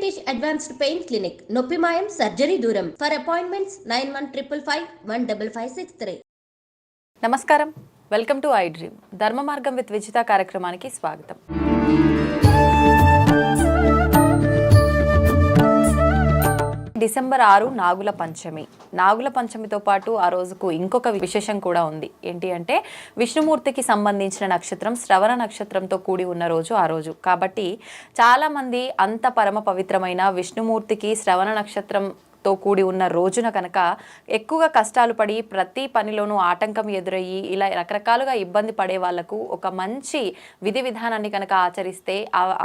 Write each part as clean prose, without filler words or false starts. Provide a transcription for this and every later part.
Venkatesh advanced pain clinic, నొప్పి మాయం, surgery దూరం. For appointments 9155515563. నమస్కారం, వెల్కమ్ టు ఐ డ్రీమ్. ధర్మ మార్గం విత్ విజిత కార్యక్రమానికి స్వాగతం. డిసెంబర్ 6 నాగుల పంచమి. నాగుల పంచమితో పాటు ఆ రోజుకు ఇంకొక విశేషం కూడా ఉంది. ఏంటి అంటే విష్ణుమూర్తికి సంబంధించిన నక్షత్రం శ్రవణ నక్షత్రంతో కూడి ఉన్న రోజు ఆ రోజు. కాబట్టి చాలామంది అంత పరమ పవిత్రమైన విష్ణుమూర్తికి శ్రవణ నక్షత్రం తో కూడి ఉన్న రోజున కనుక ఎక్కువగా కష్టాలు పడి ప్రతి పనిలోనూ ఆటంకం ఎదురయ్యి ఇలా రకరకాలుగా ఇబ్బంది పడే వాళ్లకు ఒక మంచి విధి విధానాన్ని కనుక ఆచరిస్తే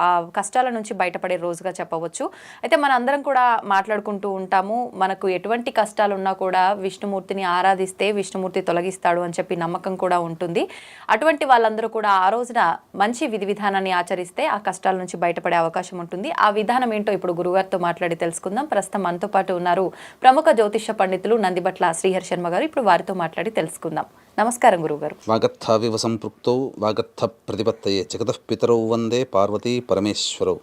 ఆ కష్టాల నుంచి బయటపడే రోజుగా చెప్పవచ్చు. అయితే మన అందరం కూడా మాట్లాడుకుంటూ ఉంటాము, మనకు ఎటువంటి కష్టాలు ఉన్నా కూడా విష్ణుమూర్తిని ఆరాధిస్తే విష్ణుమూర్తి తొలగిస్తాడు అని చెప్పి నమ్మకం కూడా ఉంటుంది. అటువంటి వాళ్ళందరూ కూడా ఆ రోజున మంచి విధి విధానాన్ని ఆచరిస్తే ఆ కష్టాల నుంచి బయటపడే అవకాశం ఉంటుంది. ఆ విధానం ఏంటో ఇప్పుడు గురుగారితో మాట్లాడి తెలుసుకుందాం. ప్రస్తుతం మనతో పాటు ఉన్నారు ప్రముఖ జ్యోతిష పండితులు నందిబట్ల శ్రీహరి శర్మ గారు. ఇప్పుడు వారితో మాట్లాడి తెలుసుకుందాం. నమస్కారం గురుగారు. వాగర్థావివ సంపృక్తౌ వాగర్థ ప్రతిపత్తయే జగతః పితరౌ వందే పార్వతీ పరమేశ్వరౌ.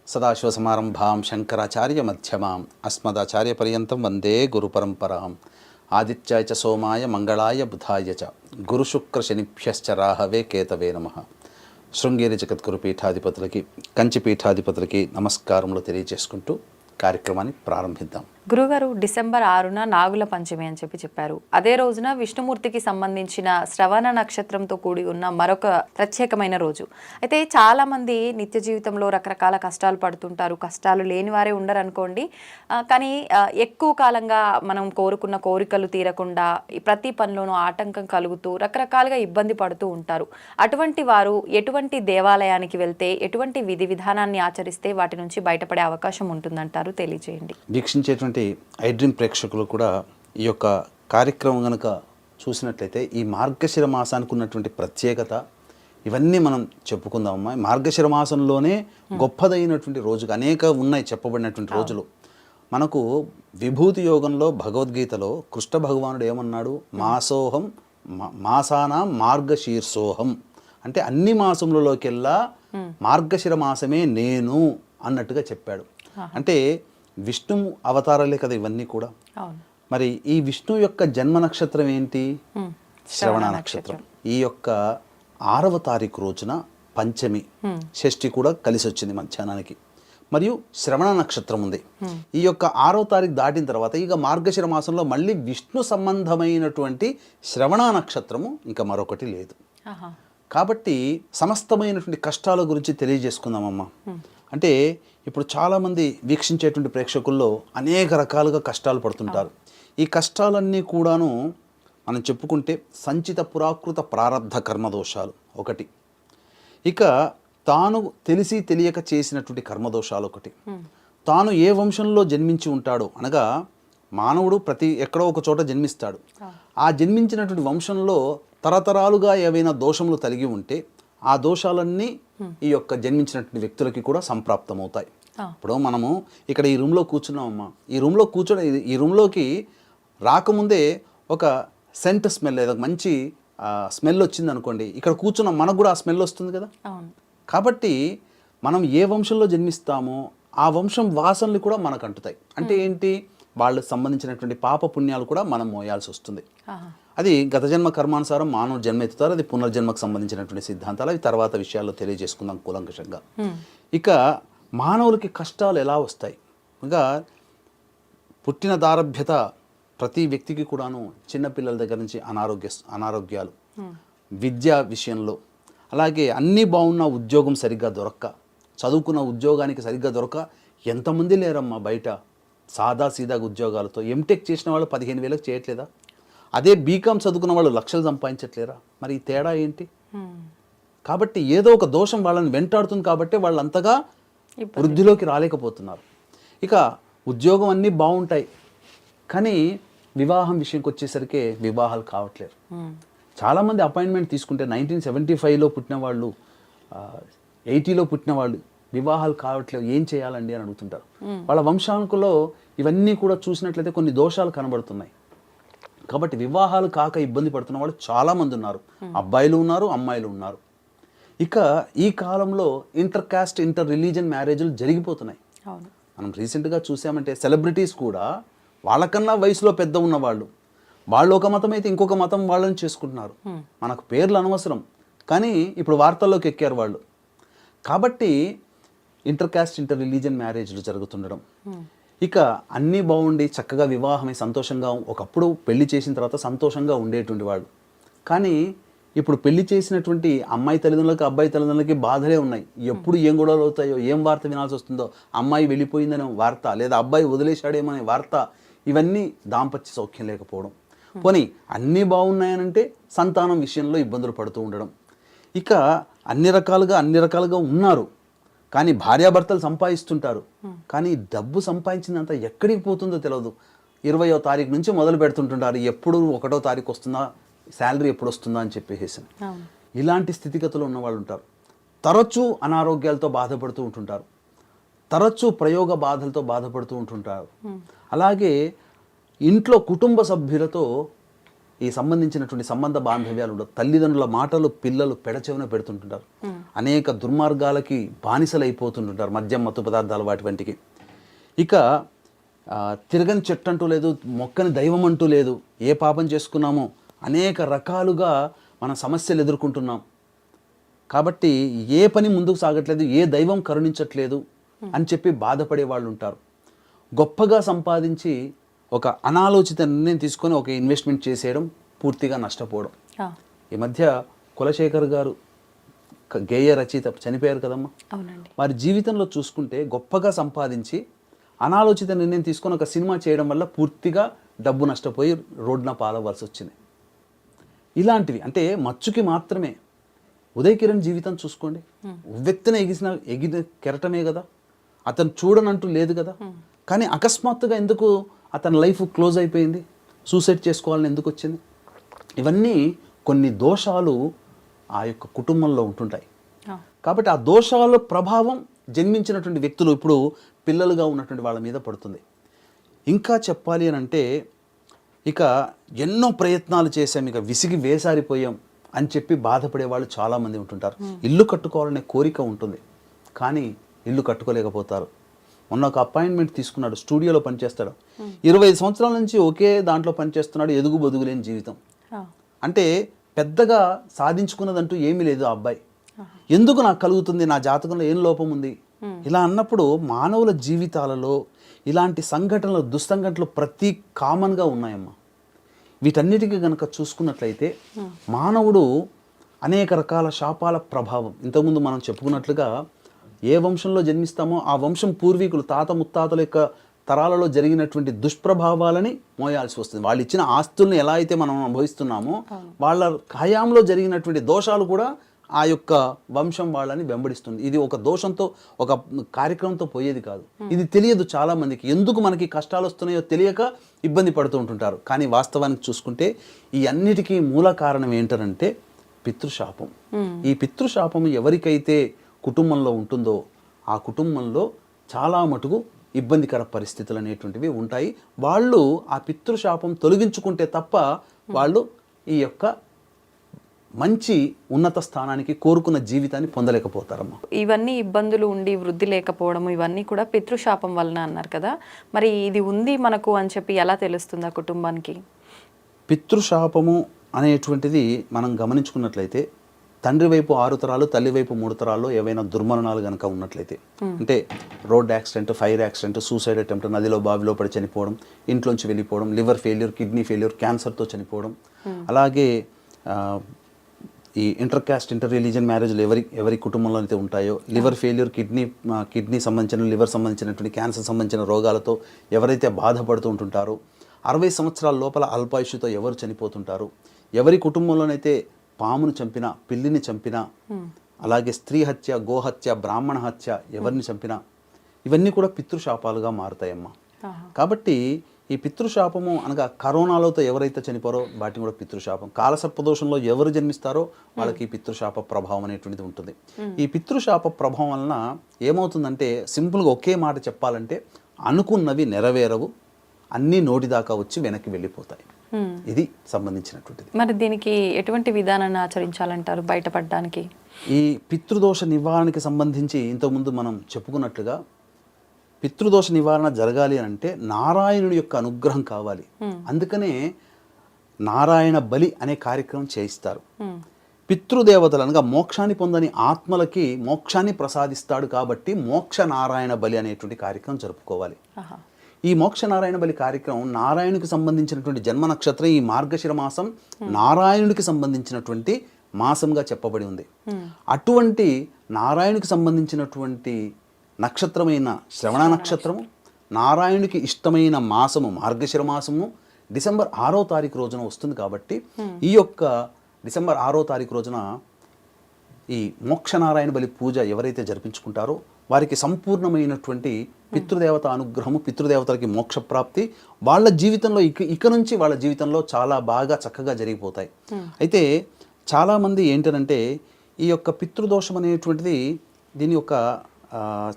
సదాశివసమారంభాం శంకరాచార్య మధ్యమాం అస్మదాచార్య పర్యంతం వందే గురు పరంపరాం. ఆదిత్యాయ చ సోమాయ మంగళాయ బుధాయ చ గురుశుక్ర శనిభ్యశ్చ రాహవే కేతవే నమః. శృంగేరి జగద్గురు పీఠాధిపతులకి, కంచి పీఠాధిపతులకి నమస్కారములు తెలియజేసుకుంటూ కార్యక్రమాన్ని ప్రారంభిద్దాం. గురుగారు, డిసెంబర్ 6న నాగుల పంచమి అని చెప్పారు. అదే రోజున విష్ణుమూర్తికి సంబంధించిన శ్రవణ నక్షత్రంతో కూడి ఉన్న మరొక ప్రత్యేకమైన రోజు. అయితే చాలా మంది నిత్య జీవితంలో రకరకాల కష్టాలు పడుతుంటారు. కష్టాలు లేని వారే ఉండరు అనుకోండి, కానీ ఎక్కువ కాలంగా మనం కోరుకున్న కోరికలు తీరకుండా ప్రతి పనిలోనూ ఆటంకం కలుగుతూ రకరకాలుగా ఇబ్బంది పడుతూ ఉంటారు. అటువంటి వారు ఎటువంటి దేవాలయానికి వెళ్తే, ఎటువంటి విధి విధానాన్ని ఆచరిస్తే వాటి నుంచి బయటపడే అవకాశం ఉంటుందంటారు? తెలియజేయండి. వీక్షించేటువంటి ఐ డ్రీమ్ ప్రేక్షకులు కూడా ఈ యొక్క కార్యక్రమం కనుక చూసినట్లయితే ఈ మార్గశిర మాసానికి ఉన్నటువంటి ప్రత్యేకత ఇవన్నీ మనం చెప్పుకుందామమ్మా. మార్గశిర మాసంలోనే గొప్పదైనటువంటి రోజుగా అనేక ఉన్నాయి చెప్పబడినటువంటి రోజులు. మనకు విభూతి యోగంలో భగవద్గీతలో కృష్ణ భగవానుడు ఏమన్నాడు? మాసోహం మాసానాం మార్గశీర్షోహం అంటే అన్ని మాసములలోకెల్లా మార్గశిర మాసమే నేను అన్నట్టుగా చెప్పాడు. అంటే విష్ణు అవతారాలే కదా ఇవన్నీ కూడా. మరి ఈ విష్ణు యొక్క జన్మ నక్షత్రం ఏంటి? శ్రవణ నక్షత్రం. ఈ యొక్క 6వ తారీఖు రోజున పంచమి షష్ఠి కూడా కలిసి వచ్చింది మధ్యాహ్నానికి. మరియు శ్రవణ నక్షత్రం ఉంది. ఈ యొక్క 6వ తారీఖు దాటిన తర్వాత ఇక మార్గశిర మాసంలో మళ్ళీ విష్ణు సంబంధమైనటువంటి శ్రవణ నక్షత్రము ఇంకా మరొకటి లేదు. కాబట్టి సమస్తమైనటువంటి కష్టాల గురించి తెలియజేసుకుందామమ్మా. అంటే ఇప్పుడు చాలామంది వీక్షించేటువంటి ప్రేక్షకుల్లో అనేక రకాలుగా కష్టాలు పడుతుంటారు. ఈ కష్టాలన్నీ కూడాను మనం చెప్పుకుంటే సంచిత పురాకృత ప్రారబ్ధ కర్మదోషాలు ఒకటి, ఇక తాను తెలిసి తెలియక చేసినటువంటి కర్మదోషాలు ఒకటి, తాను ఏ వంశంలో జన్మించి ఉంటాడో, అనగా మానవుడు ఎక్కడో ఒక చోట జన్మిస్తాడు. ఆ జన్మించినటువంటి వంశంలో తరతరాలుగా ఏవైనా దోషములు కలిగి ఉంటే ఆ దోషాలన్నీ ఈ యొక్క జన్మించినటువంటి వ్యక్తులకి కూడా సంప్రాప్తమవుతాయి. ఇప్పుడు మనము ఇక్కడ ఈ రూమ్లో కూర్చున్నామమ్మా. ఈ రూమ్లోకి రాకముందే ఒక సెంట్ స్మెల్, ఏదో మంచి స్మెల్ వచ్చింది అనుకోండి, ఇక్కడ కూర్చున్నాం మనకు కూడా ఆ స్మెల్ వస్తుంది కదా. కాబట్టి మనం ఏ వంశంలో జన్మిస్తామో ఆ వంశం వాసనలు కూడా మనకు అంటుతాయి. అంటే ఏంటి? వాళ్ళకి సంబంధించినటువంటి పాప పుణ్యాలు కూడా మనం మోయాల్సి వస్తుంది. అది గత జన్మ కర్మానుసారం మానవుడు జన్మ ఎత్తుతారు. అది పునర్జన్మకు సంబంధించినటువంటి సిద్ధాంతాలు. అవి తర్వాత విషయాల్లో తెలియజేసుకుందాం కూలంకషంగా. ఇక మానవులకి కష్టాలు ఎలా వస్తాయి? ఇంకా పుట్టిన దారభ్యత ప్రతి వ్యక్తికి కూడాను, చిన్నపిల్లల దగ్గర నుంచి అనారోగ్యాలు, విద్యా విషయంలో, అలాగే అన్నీ బాగున్న ఉద్యోగం సరిగ్గా దొరక్క, చదువుకున్న ఉద్యోగానికి సరిగ్గా దొరక ఎంతమంది లేరమ్మా బయట సాదా సీదాగా ఉద్యోగాలతో. ఎంటెక్ చేసిన వాళ్ళు 15,000 చేయట్లేదా? అదే బీకామ్ చదువుకున్న వాళ్ళు లక్షలు సంపాదించట్లేరా? మరి ఈ తేడా ఏంటి? కాబట్టి ఏదో ఒక దోషం వాళ్ళని వెంటాడుతుంది. కాబట్టి వాళ్ళు అంతగా వృద్ధిలోకి రాలేకపోతున్నారు. ఇక ఉద్యోగం అన్నీ బాగుంటాయి, కానీ వివాహం విషయంకి వచ్చేసరికి వివాహాలు కావట్లేరు. చాలామంది అపాయింట్మెంట్ తీసుకుంటే 1975లో పుట్టిన వాళ్ళు, 80లో పుట్టిన వాళ్ళు వివాహాలు కావట్లేదు, ఏం చేయాలండి అని అడుగుతుంటారు. వాళ్ళ వంశాంకులో ఇవన్నీ కూడా చూసినట్లయితే కొన్ని దోషాలు కనబడుతున్నాయి. కాబట్టి వివాహాలు కాక ఇబ్బంది పడుతున్న వాళ్ళు చాలామంది ఉన్నారు. అబ్బాయిలు ఉన్నారు, అమ్మాయిలు ఉన్నారు. ఇక ఈ కాలంలో ఇంటర్ కాస్ట్ ఇంటర్ రిలీజన్ మ్యారేజ్లు జరిగిపోతున్నాయి. అవును. మనం రీసెంట్గా చూసామంటే సెలబ్రిటీస్ కూడా వాళ్ళకన్నా వయసులో పెద్ద ఉన్నవాళ్ళు, వాళ్ళు ఒక మతం అయితే ఇంకొక మతం వాళ్ళని చేసుకుంటున్నారు. మనకు పేర్లు అనవసరం, కానీ ఇప్పుడు వార్తల్లోకి ఎక్కారు వాళ్ళు. కాబట్టి ఇంటర్ కాస్ట్ ఇంటర్ రిలీజియన్ మ్యారేజ్లు జరుగుతుండడం, ఇక అన్నీ బాగుండి చక్కగా వివాహమై సంతోషంగా ఒకప్పుడు పెళ్లి చేసిన తర్వాత సంతోషంగా ఉండేటువంటి వాళ్ళు. కానీ ఇప్పుడు పెళ్లి చేసినటువంటి అమ్మాయి తల్లిదండ్రులకి అబ్బాయి తల్లిదండ్రులకి బాధలే ఉన్నాయి. ఎప్పుడు ఏం గొడవలు అవుతాయో, ఏం వార్త వినాల్సి వస్తుందో, అమ్మాయి వెళ్ళిపోయిందనే వార్త లేదా అబ్బాయి వదిలేశాడేమో అనే వార్త, ఇవన్నీ దాంపత్య సౌఖ్యం లేకపోవడం. పోనీ అన్నీ బాగున్నాయనంటే సంతానం విషయంలో ఇబ్బందులు పడుతూ ఉండడం. ఇక అన్ని రకాలుగా ఉన్నారు, కానీ భార్యాభర్తలు సంపాదిస్తుంటారు, కానీ డబ్బు సంపాదించినంత ఎక్కడికి పోతుందో తెలియదు. 20వ తారీఖు నుంచి మొదలు పెడుతుంటుంటారు, ఎప్పుడు 1వ తారీఖు వస్తుందా, శాలరీ ఎప్పుడు వస్తుందా అని చెప్పేసి. ఇలాంటి స్థితిగతులు ఉన్న వాళ్ళు ఉంటారు. తరచూ అనారోగ్యాలతో బాధపడుతూ ఉంటుంటారు, తరచూ ప్రయోగ బాధలతో బాధపడుతూ ఉంటుంటారు. అలాగే ఇంట్లో కుటుంబ సభ్యులతో ఈ సంబంధించినటువంటి సంబంధ బాంధవ్యాలు ఉండవు. తల్లిదండ్రుల మాటలు పిల్లలు పెడచెవిన పెడుతుంటుంటారు, అనేక దుర్మార్గాలకి బానిసలైపోతుంటుంటారు, మద్యం మత్తు పదార్థాలు వాటికి. ఇక తిరగని చెట్టు అంటూ లేదు, మొక్కని దైవం అంటూ లేదు. ఏ పాపం చేసుకున్నామో అనేక రకాలుగా మన సమస్యలు ఎదుర్కొంటున్నాం. కాబట్టి ఏ పని ముందుకు సాగట్లేదు, ఏ దైవం కరుణించట్లేదు అని చెప్పి బాధపడే వాళ్ళు ఉంటారు. గొప్పగా సంపాదించి ఒక అనాలోచిత నిర్ణయం తీసుకొని ఒక ఇన్వెస్ట్మెంట్ చేసేయడం, పూర్తిగా నష్టపోవడం. ఈ మధ్య కులశేఖర్ గారు గేయ రచయిత చనిపోయారు కదమ్మా. వారి జీవితంలో చూసుకుంటే గొప్పగా సంపాదించి అనాలోచిత నిర్ణయం తీసుకొని ఒక సినిమా చేయడం వల్ల పూర్తిగా డబ్బు నష్టపోయి రోడ్డున పాలవలసి వచ్చింది. ఇలాంటివి అంటే మచ్చుకి మాత్రమే. ఉదయ్ కిరణ్ జీవితం చూసుకోండి, ఉవ్వెత్తున ఎగిన కెరటమే కదా, అతను చూడనంటూ లేదు కదా. కానీ అకస్మాత్తుగా ఎందుకు అతని లైఫ్ క్లోజ్ అయిపోయింది, సూసైడ్ చేసుకోవాలని ఎందుకు వచ్చింది? ఇవన్నీ కొన్ని దోషాలు ఆ యొక్క కుటుంబంలో ఉంటుంటాయి. కాబట్టి ఆ దోషాల ప్రభావం జన్మించినటువంటి వ్యక్తులు ఇప్పుడు పిల్లలుగా ఉన్నటువంటి వాళ్ళ మీద పడుతుంది. ఇంకా చెప్పాలి అని అంటే, ఇక ఎన్నో ప్రయత్నాలు చేసాం, ఇక విసిగి వేసారిపోయాం అని చెప్పి బాధపడే వాళ్ళు చాలామంది ఉంటుంటారు. ఇల్లు కట్టుకోవాలనే కోరిక ఉంటుంది, కానీ ఇల్లు కట్టుకోలేకపోతారు. మొన్న ఒక అపాయింట్మెంట్ తీసుకున్నాడు, స్టూడియోలో పనిచేస్తాడు. 25 సంవత్సరాల నుంచి ఒకే దాంట్లో పనిచేస్తున్నాడు, ఎదుగు బొదుగు లేని జీవితం. అంటే పెద్దగా సాధించుకున్నదంటూ ఏమీ లేదు ఆ అబ్బాయి. ఎందుకు నాకు కలుగుతుంది, నా జాతకంలో ఏం లోపం ఉంది ఇలా అన్నప్పుడు, మానవుల జీవితాలలో ఇలాంటి సంఘటనలు, దుస్సంఘటనలు ప్రతి కామన్గా ఉన్నాయమ్మా. వీటన్నిటికీ కనుక చూసుకున్నట్లయితే మానవుడు అనేక రకాల శాపాల ప్రభావం, ఇంతకుముందు మనం చెప్పుకున్నట్లుగా ఏ వంశంలో జన్మిస్తామో ఆ వంశం పూర్వీకులు తాత ముత్తాతల యొక్క తరాలలో జరిగినటువంటి దుష్ప్రభావాలని మోయాల్సి వస్తుంది. వాళ్ళు ఇచ్చిన ఆస్తుల్ని ఎలా అయితే మనం అనుభవిస్తున్నామో, వాళ్ళ హయాంలో జరిగినటువంటి దోషాలు కూడా ఆ యొక్క వంశం వాళ్ళని వెంబడిస్తుంది. ఇది ఒక దోషంతో, ఒక కార్యక్రమంతో పోయేది కాదు. ఇది తెలియదు చాలా మందికి. ఎందుకు మనకి కష్టాలు వస్తున్నాయో తెలియక ఇబ్బంది పడుతూ ఉంటుంటారు. కానీ వాస్తవానికి చూసుకుంటే ఈ అన్నిటికీ మూల కారణం ఏంటంటే పితృశాపం. ఈ పితృశాపం ఎవరికైతే కుటుంబంలో ఉంటుందో ఆ కుటుంబంలో చాలా మటుకు ఇబ్బందికర పరిస్థితులు అనేటువంటివి ఉంటాయి. వాళ్ళు ఆ పితృశాపం తొలగించుకుంటే తప్ప వాళ్ళు ఈ యొక్క మంచి ఉన్నత స్థానానికి, కోరుకున్న జీవితాన్ని పొందలేకపోతారమ్మా. ఇవన్నీ ఇబ్బందులు ఉండి వృద్ధి లేకపోవడం, ఇవన్నీ కూడా పితృశాపం వలన అన్నారు కదా. మరి ఇది ఉంది మనకు అని చెప్పి ఎలా తెలుస్తుంది ఆ కుటుంబానికి? పితృశాపము అనేటువంటిది మనం గమనించుకున్నట్లయితే, తండ్రి వైపు 6 తరాలు, తల్లి వైపు 3 తరాల్లో ఏవైనా దుర్మరణాలు కనుక ఉన్నట్లయితే, అంటే road accident, fire accident, suicide attempt, నదిలో బావిలో పడి చనిపోవడం, ఇంట్లోంచి వెళ్ళిపోవడం, లివర్ ఫెయిల్యూర్, కిడ్నీ ఫెయిల్యూర్, క్యాన్సర్తో చనిపోవడం, అలాగే ఈ ఇంటర్ కాస్ట్ ఇంటర్ రిలీజియన్ మ్యారేజ్లు ఎవరి కుటుంబంలో అయితే ఉంటాయో, లివర్ ఫెయిల్యూర్, కిడ్నీ సంబంధించిన, లివర్ సంబంధించినటువంటి క్యాన్సర్ సంబంధించిన రోగాలతో ఎవరైతే బాధపడుతూ ఉంటుంటారో, 60 సంవత్సరాల లోపల అల్పాయుషుతో ఎవరు చనిపోతుంటారు, ఎవరి కుటుంబంలోనైతే పామును చంపినా, పిల్లిని చంపినా, అలాగే స్త్రీ హత్య, గోహత్య, బ్రాహ్మణ హత్య ఎవరిని చంపినా, ఇవన్నీ కూడా పితృశాపాలుగా మారుతాయమ్మా. కాబట్టి ఈ పితృశాపము అనగా కరోనాలతో ఎవరైతే చనిపోరో వాటిని కూడా పితృశాపం. కాలసర్పదోషంలో ఎవరు జన్మిస్తారో వాళ్ళకి పితృశాప ప్రభావం అనేటువంటిది ఉంటుంది. ఈ పితృశాప ప్రభావం వలన ఏమవుతుందంటే, సింపుల్గా ఒకే మాట చెప్పాలంటే, అనుకున్నవి నెరవేరవు, అన్నీ నోటిదాకా వచ్చి వెనక్కి వెళ్ళిపోతాయి. ఇది సంబంధించినటువంటిది. మరి దీనికి ఎటువంటి విధానాన్ని ఆచరించాలంటారు బయటపడడానికి? ఈ పితృదోష నివారణకి సంబంధించి ఇంతకుముందు మనం చెప్పుకున్నట్లుగా పితృదోష నివారణ జరగాలి అంటే నారాయణుడి యొక్క అనుగ్రహం కావాలి. అందుకనే నారాయణ బలి అనే కార్యక్రమం చేయిస్తారు. పితృదేవతలు అనగా మోక్షాన్ని పొందని ఆత్మలకి మోక్షాన్ని ప్రసాదిస్తాడు కాబట్టి మోక్ష నారాయణ బలి అనేటువంటి కార్యక్రమం జరుపుకోవాలి. ఈ మోక్ష నారాయణ బలి కార్యక్రమం నారాయణునికి సంబంధించినటువంటి జన్మ నక్షత్రం ఈ మార్గశిర మాసం నారాయణుడికి సంబంధించినటువంటి మాసంగా చెప్పబడి ఉంది. అటువంటి నారాయణునికి సంబంధించినటువంటి నక్షత్రమైన శ్రవణ నక్షత్రము, నారాయణునికి ఇష్టమైన మాసము మార్గశిర మాసము డిసెంబర్ 6వ తారీఖు రోజున వస్తుంది. కాబట్టి ఈ యొక్క డిసెంబర్ 6వ తారీఖు రోజున ఈ మోక్షనారాయణ బలి పూజ ఎవరైతే జరిపించుకుంటారో వారికి సంపూర్ణమైనటువంటి పితృదేవత అనుగ్రహము, పితృదేవతలకి మోక్షప్రాప్తి వాళ్ళ జీవితంలో ఇక నుంచి వాళ్ళ జీవితంలో చాలా బాగా చక్కగా జరిగిపోతాయి. అయితే చాలామంది ఏంటంటే ఈ యొక్క పితృదోషం అనేటువంటిది దీని యొక్క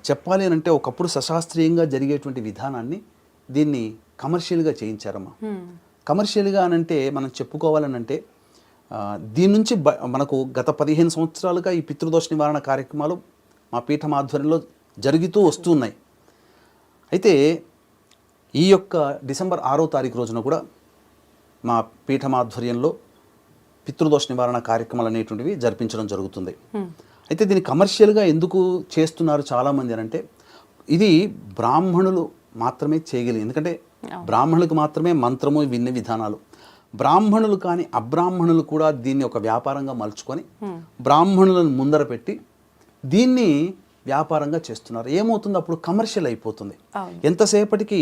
చెప్పాలి అని అంటే ఒకప్పుడు సశాస్త్రీయంగా జరిగేటువంటి విధానాన్ని దీన్ని కమర్షియల్గా చేయించారమ్మా. కమర్షియల్గా అనంటే మనం చెప్పుకోవాలనంటే దీని నుంచి మనకు గత 15 సంవత్సరాలుగా ఈ పితృదోష నివారణ కార్యక్రమాలు మా పీఠం ఆధ్వర్యంలో జరుగుతూ వస్తున్నాయి. అయితే ఈ యొక్క డిసెంబర్ 6వ తారీఖు రోజున కూడా మా పీఠం ఆధ్వర్యంలో పితృదోష నివారణ కార్యక్రమాలు అనేటువంటివి జరిపించడం జరుగుతుంది. అయితే దీన్ని కమర్షియల్గా ఎందుకు చేస్తున్నారు చాలామంది అని అంటే ఇది బ్రాహ్మణులు మాత్రమే చేయగలిగి, ఎందుకంటే బ్రాహ్మణులకు మాత్రమే మంత్రము విన్న విధానాలు. బ్రాహ్మణులు కానీ అబ్రాహ్మణులు కూడా దీన్ని ఒక వ్యాపారంగా మలుచుకొని బ్రాహ్మణులను ముందర పెట్టి దీన్ని వ్యాపారంగా చేస్తున్నారు. ఏమవుతుంది అప్పుడు కమర్షియల్ అయిపోతుంది. ఎంతసేపటికి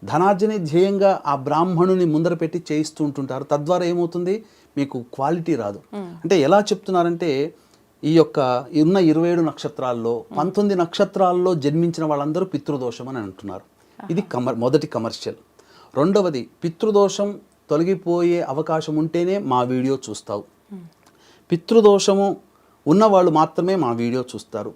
ధనార్జనే ధ్యేయంగా ఆ బ్రాహ్మణుని ముందర పెట్టి చేయిస్తూ ఉంటుంటారు. తద్వారా ఏమవుతుంది మీకు క్వాలిటీ రాదు. అంటే ఎలా చెప్తున్నారంటే ఈ యొక్క ఉన్న 27 నక్షత్రాల్లో 19 నక్షత్రాల్లో జన్మించిన వాళ్ళందరూ పితృదోషం అని అంటున్నారు. ఇది మొదటి కమర్షియల్. రెండవది పితృదోషం తొలగిపోయే అవకాశం ఉంటేనే మా వీడియో చూస్తావు, పితృదోషము ఉన్నవాళ్ళు మాత్రమే మా వీడియో చూస్తారు,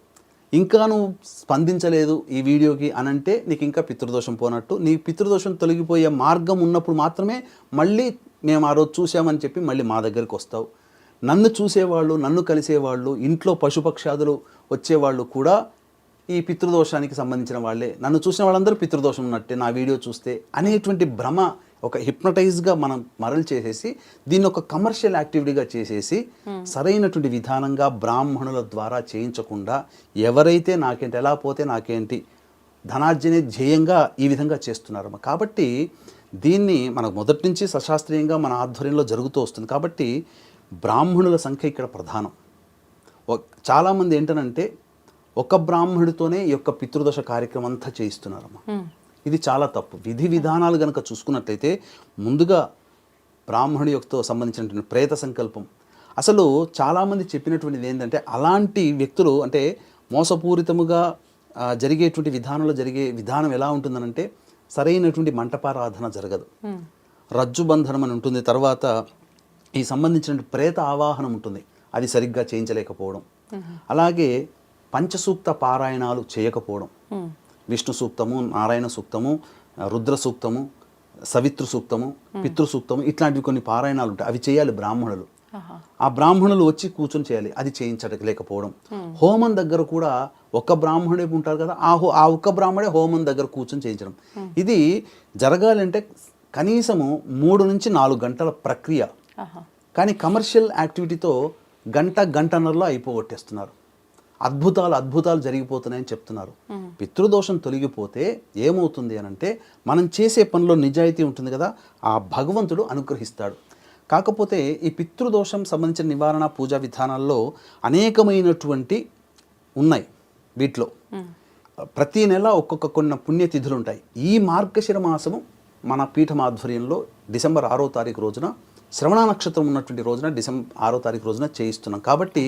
ఇంకా నువ్వు స్పందించలేదు ఈ వీడియోకి అనంటే నీకు ఇంకా పితృదోషం పోనట్టు. నీ పితృదోషం తొలగిపోయే మార్గం ఉన్నప్పుడు మాత్రమే మళ్ళీ మేము ఆ రోజు చూసామని చెప్పి మళ్ళీ మా దగ్గరికి వస్తావు. నన్ను చూసేవాళ్ళు, నన్ను కలిసేవాళ్ళు, ఇంట్లో పశుపక్షాదులు వచ్చేవాళ్ళు కూడా ఈ పితృదోషానికి సంబంధించిన వాళ్ళే. నన్ను చూసిన వాళ్ళందరూ పితృదోషం ఉన్నట్టే నా వీడియో చూస్తే అనేటువంటి భ్రమ ఒక హిప్నటైజ్గా మనం మరలు చేసేసి దీన్ని ఒక కమర్షియల్ యాక్టివిటీగా చేసేసి సరైనటువంటి విధానంగా బ్రాహ్మణుల ద్వారా చేయించకుండా ఎవరైతే నాకేంటి ఎలా పోతే నాకేంటి ధనార్జనే ధ్యేయంగా ఈ విధంగా చేస్తున్నారమ్మ. కాబట్టి దీన్ని మనకు మొదటి నుంచి సశాస్త్రీయంగా మన ఆధ్వర్యంలో జరుగుతూ వస్తుంది. కాబట్టి బ్రాహ్మణుల సంఖ్య ఇక్కడ ప్రధానం. చాలామంది ఏంటనంటే ఒక బ్రాహ్మణుడితోనే ఈ యొక్క పితృదోష కార్యక్రమం అంతా చేయిస్తున్నారమ్మా. ఇది చాలా తప్పు. విధి విధానాలు కనుక చూసుకున్నట్లయితే ముందుగా బ్రాహ్మణుడి యొక్కతో సంబంధించినటువంటి ప్రేత సంకల్పం. అసలు చాలామంది చెప్పినటువంటిది ఏంటంటే అలాంటి వ్యక్తులు అంటే మోసపూరితముగా జరిగేటువంటి విధానంలో జరిగే విధానం ఎలా ఉంటుందనంటే సరైనటువంటి మంటపారాధన జరగదు, రజ్జుబంధనం అని ఉంటుంది, తర్వాత ఈ సంబంధించిన ప్రేత ఆవాహనం ఉంటుంది, అది సరిగ్గా చేయించలేకపోవడం, అలాగే పంచసూక్త పారాయణాలు చేయకపోవడం, విష్ణు సూక్తము, నారాయణ సూక్తము, రుద్ర సూక్తము, సవితృ సూక్తము, పితృ సూక్తము ఇట్లాంటివి కొన్ని పారాయణాలు ఉంటాయి, అవి చేయాలి బ్రాహ్మణులు. ఆ బ్రాహ్మణులు వచ్చి కూర్చొని చేయాలి, అది చేయించలేకపోవడం. హోమం దగ్గర కూడా ఒక్క బ్రాహ్మణుడే ఉంటారు కదా, ఆ ఒక్క బ్రాహ్మణే హోమం దగ్గర కూర్చొని చేయించడం. ఇది జరగాలంటే కనీసము 3 నుంచి 4 గంటల ప్రక్రియ. కానీ కమర్షియల్ యాక్టివిటీతో గంటన్నరలో అయిపోగొట్టేస్తున్నారు. అద్భుతాలు జరిగిపోతున్నాయని చెప్తున్నారు. పితృదోషం తొలగిపోతే ఏమవుతుంది అనంటే మనం చేసే పనిలో నిజాయితీ ఉంటుంది కదా, ఆ భగవంతుడు అనుగ్రహిస్తాడు. కాకపోతే ఈ పితృదోషం సంబంధించిన నివారణ పూజా విధానాల్లో అనేకమైనటువంటి ఉన్నాయి. వీటిలో ప్రతి నెల కొన్ని పుణ్యతిథులు ఉంటాయి. ఈ మార్గశిర మాసము మన పీఠం ఆధ్వర్యంలో డిసెంబర్ 6వ తారీఖు రోజున శ్రవణ నక్షత్రం ఉన్నటువంటి రోజున డిసెంబర్ 6వ తారీఖు రోజున చేయిస్తున్నాం. కాబట్టి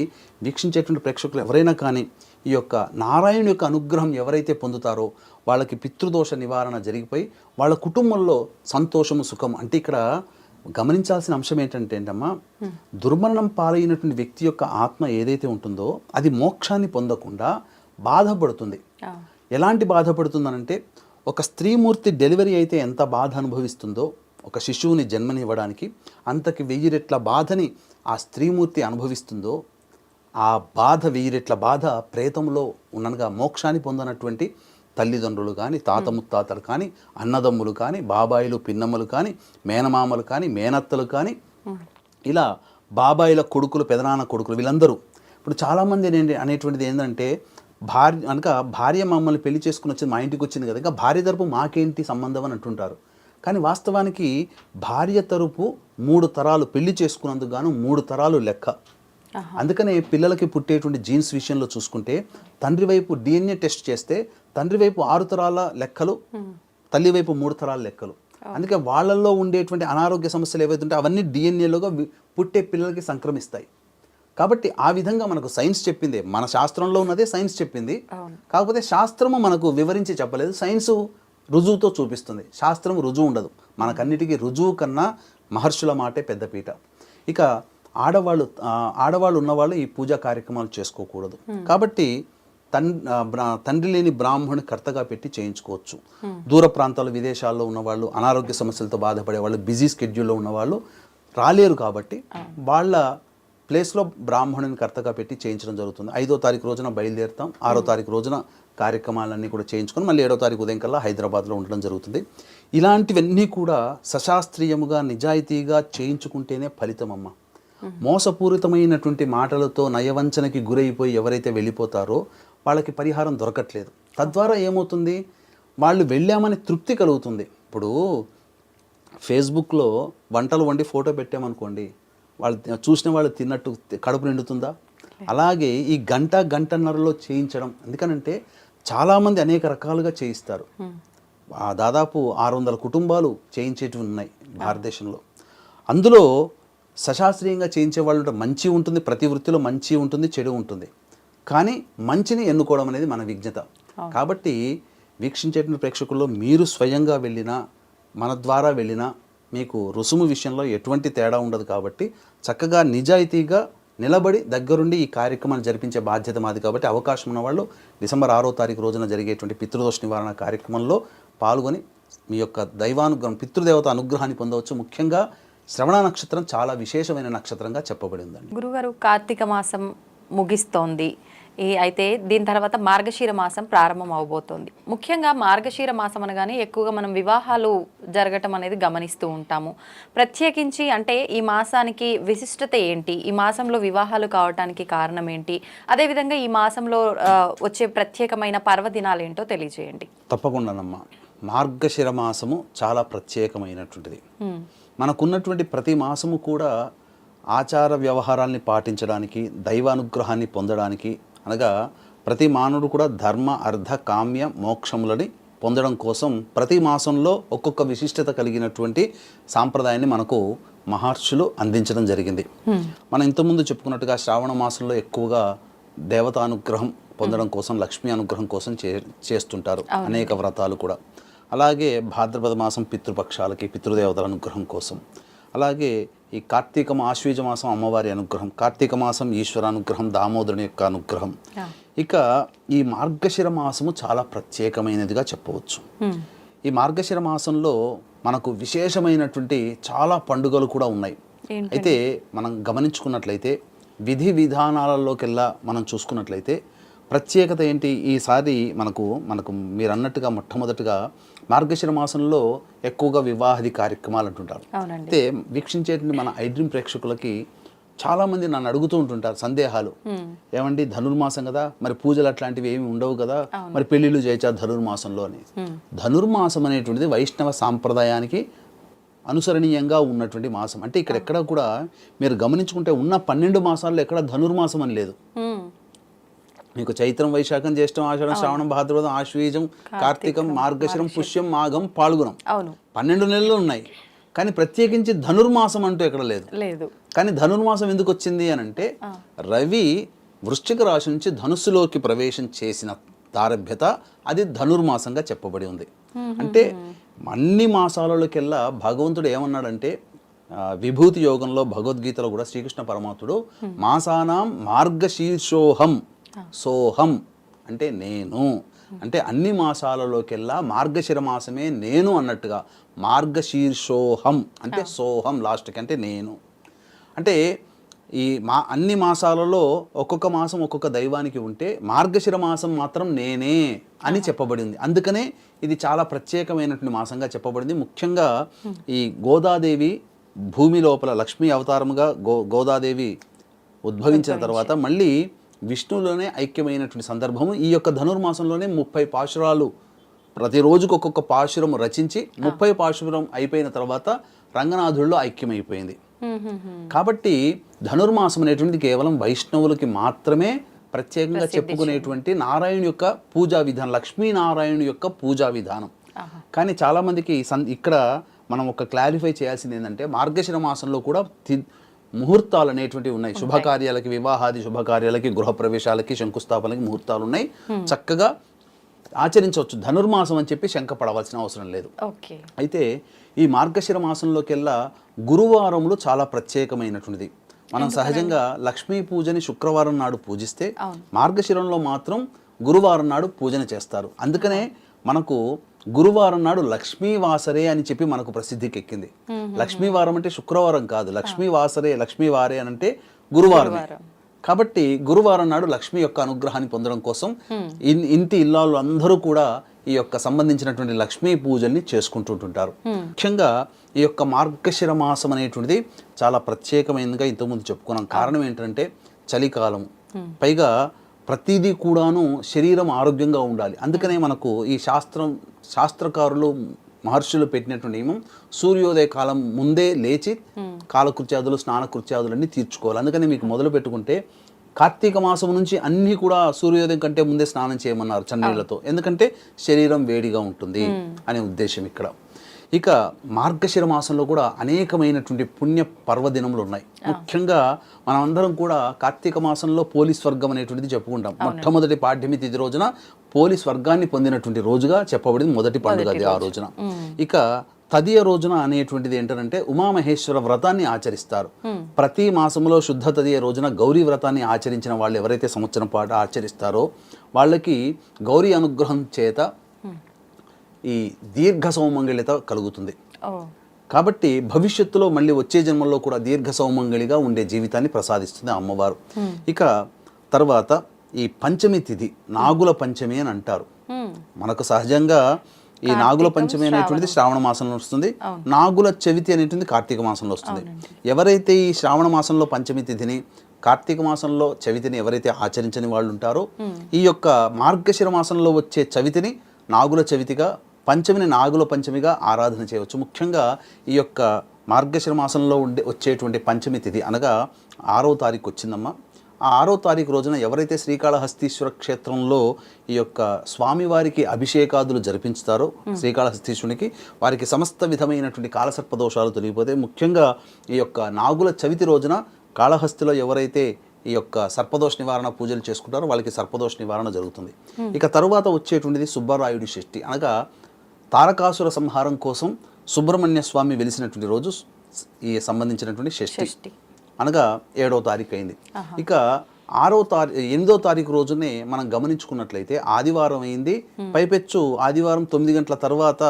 వీక్షించేటువంటి ప్రేక్షకులు ఎవరైనా కానీ ఈ యొక్క నారాయణ యొక్క అనుగ్రహం ఎవరైతే పొందుతారో వాళ్ళకి పితృదోష నివారణ జరిగిపోయి వాళ్ళ కుటుంబంలో సంతోషము సుఖం. అంటే ఇక్కడ గమనించాల్సిన అంశం ఏంటంటేంటమ్మా, దుర్మరణం పాలైనటువంటి వ్యక్తి యొక్క ఆత్మ ఏదైతే ఉంటుందో అది మోక్షాన్ని పొందకుండా బాధపడుతుంది. ఎలాంటి బాధపడుతుందనంటే ఒక స్త్రీమూర్తి డెలివరీ అయితే ఎంత బాధ అనుభవిస్తుందో ఒక శిశువుని జన్మనివ్వడానికి అంతకి 1000 రెట్ల బాధని ఆ స్త్రీమూర్తి అనుభవిస్తుందో ఆ బాధ 1000 రెట్ల బాధ ప్రేతంలో ఉన్ననగా మోక్షాన్ని పొందనటువంటి తల్లిదండ్రులు కానీ, తాత ముత్తాతలు కానీ, అన్నదమ్ములు కానీ, బాబాయిలు పిన్నమ్మలు కానీ, మేనమామలు కానీ, మేనత్తలు కానీ, ఇలా బాబాయిల కొడుకులు, పెదనాన్న కొడుకులు, వీళ్ళందరూ. ఇప్పుడు చాలామంది అనేటువంటిది ఏంటంటే, భార్య మమ్మల్ని పెళ్లి చేసుకుని వచ్చింది, మా ఇంటికి వచ్చింది కదా, ఇంకా భార్య తరపు మాకేంటి సంబంధం అని అంటుంటారు. కానీ వాస్తవానికి భార్య తరపు 3 తరాలు పెళ్లి చేసుకున్నందుకు గాను 3 తరాలు లెక్క. అందుకనే పిల్లలకి పుట్టేటువంటి జీన్స్ విషయంలో చూసుకుంటే తండ్రి వైపు DNA టెస్ట్ చేస్తే తండ్రి వైపు 6 తరాల లెక్కలు, తల్లి వైపు 3 తరాల లెక్కలు. అందుకే వాళ్ళల్లో ఉండేటువంటి అనారోగ్య సమస్యలు ఏవైతే ఉంటే అవన్నీ DNAలోగా పుట్టే పిల్లలకి సంక్రమిస్తాయి. కాబట్టి ఆ విధంగా మనకు సైన్స్ చెప్పింది, మన శాస్త్రంలో ఉన్నదే సైన్స్ చెప్పింది. కాకపోతే శాస్త్రము మనకు వివరించి చెప్పలేదు, సైన్సు రుజువుతో చూపిస్తుంది. శాస్త్రం రుజువు ఉండదు, మనకన్నిటికీ రుజువు కన్నా మహర్షుల మాటే పెద్దపీట. ఇక ఆడవాళ్ళు ఉన్నవాళ్ళు ఈ పూజా కార్యక్రమాలు చేసుకోకూడదు. కాబట్టి తండ్రి లేని బ్రాహ్మణుని కర్తగా పెట్టి చేయించుకోవచ్చు. దూర ప్రాంతాలు, విదేశాల్లో ఉన్నవాళ్ళు, అనారోగ్య సమస్యలతో బాధపడే వాళ్ళు, బిజీ స్కెడ్యూల్లో ఉన్నవాళ్ళు రాలేరు. కాబట్టి వాళ్ళ ప్లేస్లో బ్రాహ్మణుని కర్తగా పెట్టి చేయించడం జరుగుతుంది. 5వ తారీఖు రోజున బయలుదేరుతాం, 6వ తారీఖు రోజున కార్యక్రమాలన్నీ కూడా చేయించుకొని మళ్ళీ 7వ తారీఖు ఉదయం కల్లా హైదరాబాద్లో ఉండడం జరుగుతుంది. ఇలాంటివన్నీ కూడా సశాస్త్రీయముగా నిజాయితీగా చేయించుకుంటేనే ఫలితం అమ్మ. మోసపూరితమైనటువంటి మాటలతో నయవంచనకి గురైపోయి ఎవరైతే వెళ్ళిపోతారో వాళ్ళకి పరిహారం దొరకట్లేదు. తద్వారా ఏమవుతుంది, వాళ్ళు వెళ్ళామని తృప్తి కలుగుతుంది. ఇప్పుడు ఫేస్బుక్లో వంటలు వండి ఫోటో పెట్టామనుకోండి, వాళ్ళు చూసిన వాళ్ళు తిన్నట్టు కడుపు నిండుతుందా? అలాగే ఈ గంటన్నరలో చేయించడం. ఎందుకనంటే చాలామంది అనేక రకాలుగా చేయిస్తారు. దాదాపు 600 కుటుంబాలు చేయించేటివి ఉన్నాయి భారతదేశంలో. అందులో సశాస్త్రీయంగా చేయించే వాళ్ళు మంచి ఉంటుంది, ప్రతి వృత్తిలో మంచి ఉంటుంది, చెడు ఉంటుంది. కానీ మంచిని ఎన్నుకోవడం అనేది మన విజ్ఞత. కాబట్టి వీక్షించేటువంటి ప్రేక్షకుల్లో మీరు స్వయంగా వెళ్ళినా, మన ద్వారా వెళ్ళినా మీకు రుసుము విషయంలో ఎటువంటి తేడా ఉండదు. కాబట్టి చక్కగా నిజాయితీగా నిలబడి దగ్గరుండి ఈ కార్యక్రమాన్ని జరిపించే బాధ్యత మాది. కాబట్టి అవకాశం ఉన్న వాళ్ళు డిసెంబర్ 6వ తారీఖు రోజున జరిగేటువంటి పితృదోష నివారణ కార్యక్రమంలో పాల్గొని మీ యొక్క దైవానుగ్రహం, పితృదేవత అనుగ్రహాన్ని పొందవచ్చు. ముఖ్యంగా శ్రవణ నక్షత్రం చాలా విశేషమైన నక్షత్రంగా చెప్పబడి ఉందండి. గురుగారు, కార్తీక మాసం ముగిస్తోంది, అయితే దీని తర్వాత మార్గశీర మాసం ప్రారంభం అవబోతోంది. ముఖ్యంగా మార్గశీర మాసం అనగానే ఎక్కువగా మనం వివాహాలు జరగటం అనేది గమనిస్తూ ఉంటాము. ప్రత్యేకించి అంటే ఈ మాసానికి విశిష్టత ఏంటి, ఈ మాసంలో వివాహాలు కావటానికి కారణం ఏంటి, అదేవిధంగా ఈ మాసంలో వచ్చే ప్రత్యేకమైన పర్వదినాలు ఏంటో తెలియజేయండి. తప్పకుండానమ్మా. మార్గశిర మాసము చాలా ప్రత్యేకమైనటువంటిది. మనకున్నటువంటి ప్రతి మాసము కూడా ఆచార వ్యవహారాల్ని పాటించడానికి, దైవానుగ్రహాన్ని పొందడానికి, అనగా ప్రతి మానవుడు కూడా ధర్మ, అర్థ, కామ్య, మోక్షములని పొందడం కోసం ప్రతి మాసంలో ఒక్కొక్క విశిష్టత కలిగినటువంటి సాంప్రదాయాన్ని మనకు మహర్షులు అందించడం జరిగింది. మనం ఇంతకుముందు చెప్పుకున్నట్టుగా శ్రావణ మాసంలో ఎక్కువగా దేవతానుగ్రహం పొందడం కోసం, లక్ష్మీ అనుగ్రహం కోసం చేస్తుంటారు అనేక వ్రతాలు కూడా. అలాగే భాద్రపద మాసం పితృపక్షాలకి, పితృదేవతల అనుగ్రహం కోసం. అలాగే ఈ కార్తీక ఆశ్వీజ మాసం అమ్మవారి అనుగ్రహం, కార్తీక మాసం ఈశ్వర అనుగ్రహం, దామోదరుని యొక్క అనుగ్రహం. ఇక ఈ మార్గశిర మాసము చాలా ప్రత్యేకమైనదిగా చెప్పవచ్చు. ఈ మార్గశిర మాసంలో మనకు విశేషమైనటువంటి చాలా పండుగలు కూడా ఉన్నాయి. అయితే మనం గమనించుకున్నట్లయితే విధి విధానాలలోకెల్లా మనం చూసుకున్నట్లయితే ప్రత్యేకత ఏంటి ఈసారి మనకు మీరు అన్నట్టుగా మొట్టమొదటిగా మార్గశిర మాసంలో ఎక్కువగా వివాహాది కార్యక్రమాలు అంటుంటారు. అయితే వీక్షించేటువంటి మన ఐడ్రీమ్ ప్రేక్షకులకి చాలామంది నన్ను అడుగుతూ ఉంటుంటారు సందేహాలు. ఏమండి ధనుర్మాసం కదా, మరి పూజలు అట్లాంటివి ఏమి ఉండవు కదా, మరి పెళ్ళిళ్ళు చేయొచ్చా ధనుర్మాసంలో అని. ధనుర్మాసం అనేటువంటిది వైష్ణవ సాంప్రదాయానికి అనుసరణీయంగా ఉన్నటువంటి మాసం. అంటే ఇక్కడ ఎక్కడ కూడా మీరు గమనించుకుంటే ఉన్న 12 మాసాల్లో ఎక్కడ ధనుర్మాసం అని లేదు. మీకు చైత్రం, వైశాఖం, జ్యేష్టం, ఆషాఢం, శ్రావణం, భాద్రపదం, ఆశ్వీజం, కార్తీకం, మార్గశిరం, పుష్యం, మాఘం, పాల్గొనం, 12 నెలలు ఉన్నాయి. కానీ ప్రత్యేకించి ధనుర్మాసం అంటూ ఎక్కడ లేదు. కానీ ధనుర్మాసం ఎందుకు వచ్చింది అని అంటే రవి వృశ్చిక రాశి నుంచి ధనుస్సులోకి ప్రవేశం చేసిన దారభ్యత అది ధనుర్మాసంగా చెప్పబడి ఉంది. అంటే అన్ని మాసాలలోకెల్లా భగవంతుడు ఏమన్నాడంటే విభూతి యోగంలో భగవద్గీతలో కూడా శ్రీకృష్ణ పరమాత్ముడు మాసానాం మార్గశీర్షోహం, సోహం అంటే నేను, అంటే అన్ని మాసాలలోకెల్లా మార్గశిర మాసమే నేను అన్నట్టుగా మార్గశీర్షోహం అంటే సోహం లాస్ట్కి అంటే నేను. అంటే అన్ని మాసాలలో ఒక్కొక్క మాసం ఒక్కొక్క దైవానికి ఉంటే మార్గశిర మాసం మాత్రం నేనే అని చెప్పబడింది. అందుకనే ఇది చాలా ప్రత్యేకమైనటువంటి మాసంగా చెప్పబడింది. ముఖ్యంగా ఈ గోదాదేవి భూమి లోపల లక్ష్మీ అవతారముగా గోదాదేవి ఉద్భవించిన తర్వాత మళ్ళీ విష్ణువులోనే ఐక్యమైనటువంటి సందర్భము. ఈ యొక్క ధనుర్మాసంలోనే 30 పాశురాలు ప్రతిరోజుకు ఒక్కొక్క పాశురం రచించి 30 పాశురం అయిపోయిన తర్వాత రంగనాథుల్లో ఐక్యమైపోయింది. కాబట్టి ధనుర్మాసం అనేటువంటిది కేవలం వైష్ణవులకి మాత్రమే ప్రత్యేకంగా చెప్పుకునేటువంటి నారాయణ యొక్క పూజా విధానం, లక్ష్మీనారాయణ యొక్క పూజా విధానం. కానీ చాలామందికి ఇక్కడ మనం ఒక క్లారిఫై చేయాల్సింది ఏంటంటే మార్గశిర మాసంలో కూడా ముహూర్తాలు అనేటువంటివి ఉన్నాయి. శుభకార్యాలకి, వివాహాది శుభకార్యాలకి, గృహప్రవేశాలకి, శంకుస్థాపనకి ముహూర్తాలు ఉన్నాయి. చక్కగా ఆచరించవచ్చు. ధనుర్మాసం అని చెప్పి శంక పడవలసిన అవసరం లేదు. అయితే ఈ మార్గశిర మాసంలోకెల్లా గురువారములు చాలా ప్రత్యేకమైనటువంటిది. మనం సహజంగా లక్ష్మీ పూజని శుక్రవారం నాడు పూజిస్తే మార్గశిరంలో మాత్రం గురువారం నాడు పూజన చేస్తారు. అందుకనే మనకు గురువారం నాడు లక్ష్మీవాసరే అని చెప్పి మనకు ప్రసిద్ధికి ఎక్కింది. లక్ష్మీవారం అంటే శుక్రవారం కాదు, లక్ష్మీవాసరే, లక్ష్మీవారే అని అంటే గురువారం. కాబట్టి గురువారం నాడు లక్ష్మి యొక్క అనుగ్రహాన్ని పొందడం కోసం ఇంటి ఇల్లాలు అందరూ కూడా ఈ యొక్క సంబంధించినటువంటి లక్ష్మీ పూజల్ని చేసుకుంటుంటారు. ముఖ్యంగా ఈ యొక్క మార్గశిర మాసం అనేటువంటిది చాలా ప్రత్యేకమైనదిగా ఇంతకుముందు చెప్పుకున్నాం. కారణం ఏంటంటే చలికాలం, పైగా ప్రతిదీ కూడాను శరీరం ఆరోగ్యంగా ఉండాలి. అందుకనే మనకు ఈ శాస్త్రకారులు మహర్షులు పెట్టినటువంటి నియమం సూర్యోదయ కాలం ముందే లేచి కాలకృత్యాదులు, స్నానకృత్యాదులన్నీ తీర్చుకోవాలి. అందుకని మీకు మొదలు పెట్టుకుంటే కార్తీక మాసం నుంచి అన్నీ కూడా సూర్యోదయం కంటే ముందే స్నానం చేయమన్నారు చన్నీళ్లతో. ఎందుకంటే శరీరం వేడిగా ఉంటుంది అనే ఉద్దేశం ఇక్కడ. ఇక మార్గశిర మాసంలో కూడా అనేకమైనటువంటి పుణ్య పర్వదినములు ఉన్నాయి. ముఖ్యంగా మనం అందరం కూడా కార్తీక మాసంలో పోలీస్ వర్గం అనేటువంటిది చెప్పుకుంటాం. మొట్టమొదటి పాడ్యమి తిథి రోజున పోలీస్ వర్గాన్ని పొందినటువంటి రోజుగా చెప్పబడింది. మొదటి పండుగ అది ఆ రోజున. ఇక తదియ రోజున అనేటువంటిది ఏంటంటే ఉమామహేశ్వర వ్రతాన్ని ఆచరిస్తారు. ప్రతి మాసంలో శుద్ధ తదియ రోజున గౌరీ వ్రతాన్ని ఆచరించిన వాళ్ళు ఎవరైతే సంవత్సరం పాటు ఆచరిస్తారో వాళ్ళకి గౌరీ అనుగ్రహం చేత ఈ దీర్ఘ సౌమంగళ్యత కలుగుతుంది. కాబట్టి భవిష్యత్తులో మళ్ళీ వచ్చే జన్మల్లో కూడా దీర్ఘ సౌమంగళిగా ఉండే జీవితాన్ని ప్రసాదిస్తుంది ఆ అమ్మవారు. ఇక తర్వాత ఈ పంచమి తిథి నాగుల పంచమి అని అంటారు. మనకు సహజంగా ఈ నాగుల పంచమి అనేటువంటిది శ్రావణ మాసంలో వస్తుంది. నాగుల చవితి అనేటువంటి కార్తీక మాసంలో వస్తుంది. ఎవరైతే ఈ శ్రావణ మాసంలో పంచమి తిథిని, కార్తీక మాసంలో చవితిని ఎవరైతే ఆచరించని వాళ్ళు ఉంటారో ఈ యొక్క మార్గశిర మాసంలో వచ్చే చవితిని నాగుల చవితిగా, పంచమిని నాగుల పంచమిగా ఆరాధన చేయవచ్చు. ముఖ్యంగా ఈ యొక్క మార్గశిర మాసంలో వచ్చేటువంటి పంచమి తిథి అనగా 6వ తారీఖు వచ్చిందమ్మా. ఆ 6వ తారీఖు రోజున ఎవరైతే శ్రీకాళహస్తీశ్వర క్షేత్రంలో ఈ యొక్క స్వామివారికి అభిషేకాదులు జరిపించుతారో శ్రీకాళహస్తీశ్వరునికి, వారికి సమస్త విధమైనటువంటి కాలసర్పదోషాలు తొలగిపోతాయి. ముఖ్యంగా ఈ యొక్క నాగుల చవితి రోజున కాళహస్తిలో ఎవరైతే ఈ యొక్క సర్పదోష నివారణ పూజలు చేసుకుంటారో వాళ్ళకి సర్పదోష నివారణ జరుగుతుంది. ఇక తరువాత వచ్చేటువంటిది సుబ్బరాయుడి షష్ఠి అనగా తారకాసుర సంహారం కోసం సుబ్రహ్మణ్య స్వామి వెలిసినటువంటి రోజు ఈ సంబంధించినటువంటి షష్ఠి అనగా 7వ తారీఖు అయింది. ఇక 8వ తారీఖు రోజునే మనం గమనించుకున్నట్లయితే ఆదివారం అయింది. పైపెచ్చు ఆదివారం 9 గంటల తర్వాత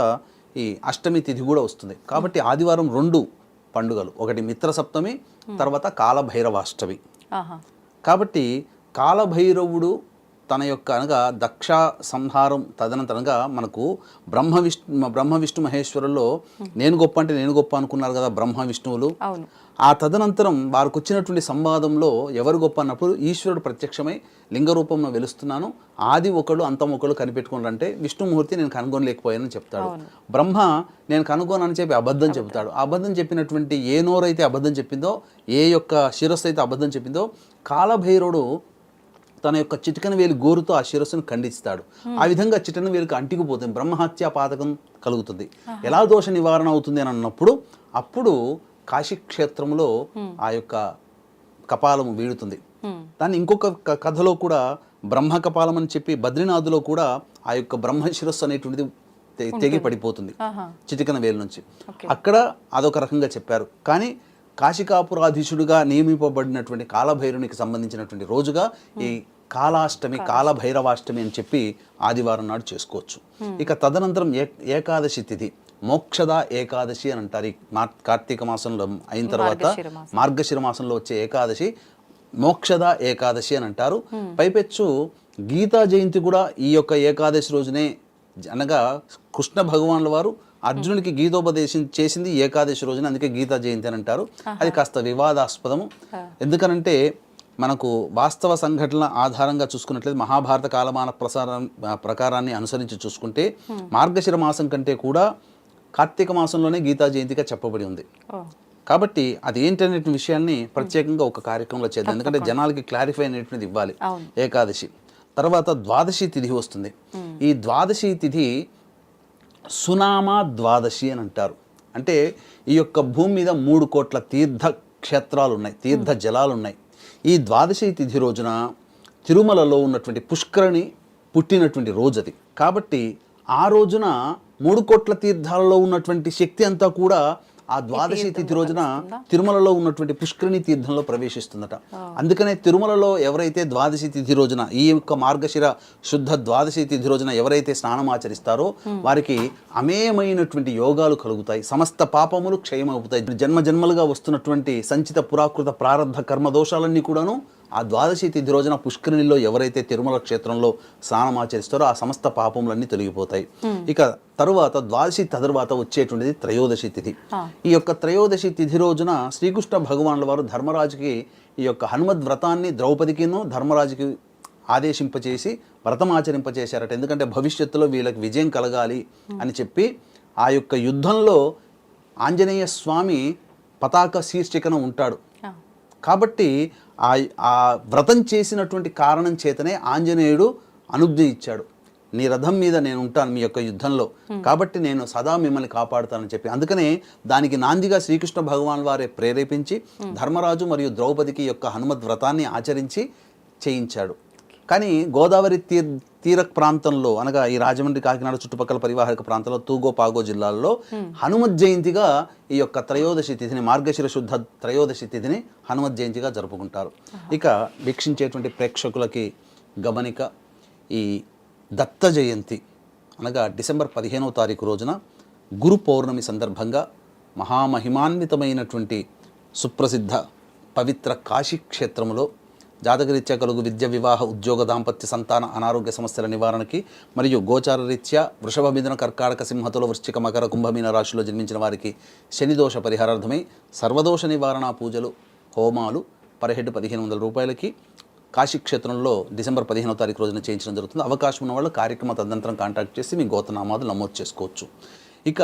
ఈ అష్టమి తిథి కూడా వస్తుంది. కాబట్టి ఆదివారం 2 పండుగలు, ఒకటి మిత్ర సప్తమి, తర్వాత కాలభైరవాష్టమి. కాబట్టి కాలభైరవుడు తన యొక్క అనగా దక్ష సంహారం తదనంతరంగా మనకు బ్రహ్మ విష్ణు మహేశ్వరుల్లో నేను గొప్ప అంటే నేను గొప్ప అనుకున్నారు కదా బ్రహ్మ విష్ణువులు. ఆ తదనంతరం వారికి వచ్చినటువంటి సంవాదంలో ఎవరు గొప్ప అన్నప్పుడు ఈశ్వరుడు ప్రత్యక్షమై లింగ రూపంలో వెలుస్తున్నాను, ఆది ఒకడు అంతం ఒకడు కనిపెట్టుకున్నారంటే విష్ణుమూర్తి నేను కనుగొనలేకపోయానని చెప్తాడు. బ్రహ్మ నేను కనుగొనని చెప్పి అబద్ధం చెప్తాడు. అబద్ధం చెప్పినటువంటి ఏ నోరైతే అబద్ధం చెప్పిందో, ఏ యొక్క శిరస్సు అయితే అబద్ధం చెప్పిందో, కాలభైరవుడు తన యొక్క చిటికన వేలు గోరుతో ఆ శిరస్సును ఖండిస్తాడు. ఆ విధంగా చిటికన వేలుకు అంటికిపోతుంది, బ్రహ్మహత్యా పాతకం కలుగుతుంది. ఎలా దోష నివారణ అవుతుంది అని అన్నప్పుడు అప్పుడు కాశీక్షేత్రంలో ఆ యొక్క కపాలము వీడుతుంది. దాన్ని ఇంకొక కథలో కూడా బ్రహ్మ కపాలం అని చెప్పి బద్రీనాథ్లో కూడా ఆ యొక్క బ్రహ్మ శిరస్సు అనేటువంటిది తెగి పడిపోతుంది చిటికన వేలు నుంచి. అక్కడ అదొక రకంగా చెప్పారు. కానీ కాశికాపురాధీశుడుగా నియమింపబడినటువంటి కాలభైరునికి సంబంధించినటువంటి రోజుగా ఈ కాలాష్టమి, కాలభైరవాష్టమి అని చెప్పి ఆదివారం నాడు చేసుకోవచ్చు. ఇక తదనంతరం ఏకాదశి తిథి, మోక్షద ఏకాదశి అని అంటారు. ఈ కార్తీక మాసంలో అయిన తర్వాత మార్గశిర మాసంలో వచ్చే ఏకాదశి మోక్షద ఏకాదశి అని అంటారు. పైపెచ్చు గీతా జయంతి కూడా ఈ యొక్క ఏకాదశి రోజునే, అనగా కృష్ణ భగవానుల వారు అర్జునుడికి గీతోపదేశం చేసింది ఏకాదశి రోజున, అందుకే గీతా జయంతి అని అంటారు. అది కాస్త వివాదాస్పదము. ఎందుకనంటే మనకు వాస్తవ సంఘటనల ఆధారంగా చూసుకున్నట్లయితే మహాభారత కాలమాన ప్రకారాన్ని అనుసరించి చూసుకుంటే మార్గశిర మాసం కంటే కూడా కార్తీక మాసంలోనే గీతా జయంతిగా చెప్పబడి ఉంది. కాబట్టి అది ఏంటనే విషయాన్ని ప్రత్యేకంగా ఒక కార్యక్రమంలో చేద్దాం, ఎందుకంటే జనాలకి క్లారిఫై అనేటువంటిది ఇవ్వాలి. ఏకాదశి తర్వాత ద్వాదశి తిథి వస్తుంది. ఈ ద్వాదశి తిథి సునామా ద్వాదశి అని అంటారు. అంటే ఈ యొక్క భూమి మీద 3 కోట్ల తీర్థ క్షేత్రాలు ఉన్నాయి, తీర్థ జలాలు ఉన్నాయి. ఈ ద్వాదశి తిథి రోజున తిరుమలలో ఉన్నటువంటి పుష్కరిణి పుట్టినటువంటి రోజు అది. కాబట్టి ఆ రోజున 3 కోట్ల తీర్థాలలో ఉన్నటువంటి శక్తి అంతా కూడా ఆ ద్వాదశి తిథి రోజున తిరుమలలో ఉన్నటువంటి పుష్కరిణి తీర్థంలో ప్రవేశిస్తుందట. అందుకనే తిరుమలలో ఎవరైతే ద్వాదశి తిథి రోజున, ఈ యొక్క మార్గశిర శుద్ధ ద్వాదశి తిథి రోజున ఎవరైతే స్నానం ఆచరిస్తారో వారికి అమేయమైనటువంటి యోగాలు కలుగుతాయి, సమస్త పాపములు క్షయమవుతాయి. జన్మ జన్మలుగా వస్తున్నటువంటి సంచిత పురాకృత ప్రారంభ కర్మ దోషాలన్నీ కూడాను ఆ ద్వాదశి తిథి రోజున పుష్కరిణిలో ఎవరైతే తిరుమల క్షేత్రంలో స్నానం ఆచరిస్తారో ఆ సమస్త పాపములన్నీ తొలగిపోతాయి. ఇక తరువాత ద్వాదశి తరువాత వచ్చేటువంటిది త్రయోదశి తిథి. ఈ యొక్క త్రయోదశి తిథి రోజున శ్రీకృష్ణ భగవానుల వారు ధర్మరాజుకి ఈ యొక్క హనుమద్ వ్రతాన్ని ద్రౌపదికిను ధర్మరాజుకి ఆదేశింపచేసి వ్రతం ఆచరింపచేశారట. ఎందుకంటే భవిష్యత్తులో వీళ్ళకి విజయం కలగాలి అని చెప్పి ఆ యొక్క యుద్ధంలో ఆంజనేయ స్వామి పతాక శీర్షికన ఉంటాడు. కాబట్టి ఆ వ్రతం చేసినటువంటి కారణం చేతనే ఆంజనేయుడు అనుజ్ఞ ఇచ్చాడు, నీ రథం మీద నేను ఉంటాను మీ యొక్క యుద్ధంలో, కాబట్టి నేను సదా మిమ్మల్ని కాపాడుతానని చెప్పి. అందుకనే దానికి నాందిగా శ్రీకృష్ణ భగవాన్ వారే ప్రేరేపించి ధర్మరాజు మరియు ద్రౌపదికి యొక్క హనుమద్ వ్రతాన్ని ఆచరించి చేయించాడు. కానీ గోదావరి తీర ప్రాంతంలో, అనగా ఈ రాజమండ్రి కాకినాడ చుట్టుపక్కల పరివాహక ప్రాంతంలో తూగో పాగో జిల్లాల్లో హనుమత్ జయంతిగా ఈ యొక్క త్రయోదశి తిథిని, మార్గశిర శుద్ధ త్రయోదశి తిథిని హనుమత్ జయంతిగా జరుపుకుంటారు. ఇక వీక్షించేటువంటి ప్రేక్షకులకి గమనిక, ఈ దత్త జయంతి అనగా డిసెంబర్ 15వ తారీఖు రోజున గురు పౌర్ణమి సందర్భంగా మహామహిమాన్వితమైనటువంటి సుప్రసిద్ధ పవిత్ర కాశీ క్షేత్రంలో జాతకరీత్యా కలుగు విద్య, వివాహ, ఉద్యోగ, దాంపత్య, సంతాన, అనారోగ్య సమస్యల నివారణకి మరియు గోచార రీత్యా వృషభ, మిథున, కర్కాటక, సింహతుల, వృశ్చిక, మకర, కుంభమీన రాశిలో జన్మించిన వారికి శనిదోష పరిహారార్థమై సర్వదోష నివారణ పూజలు, హోమాలు పర్ హెడ్ 1500 రూపాయలకి కాశీక్షేత్రంలో డిసెంబర్ 15వ తారీఖు రోజున చేయించడం జరుగుతుంది. అవకాశం ఉన్న వాళ్ళు కార్యక్రమ తదనంతరం కాంటాక్ట్ చేసి మీ గోత్రనామాలు నమోదు చేసుకోవచ్చు. ఇక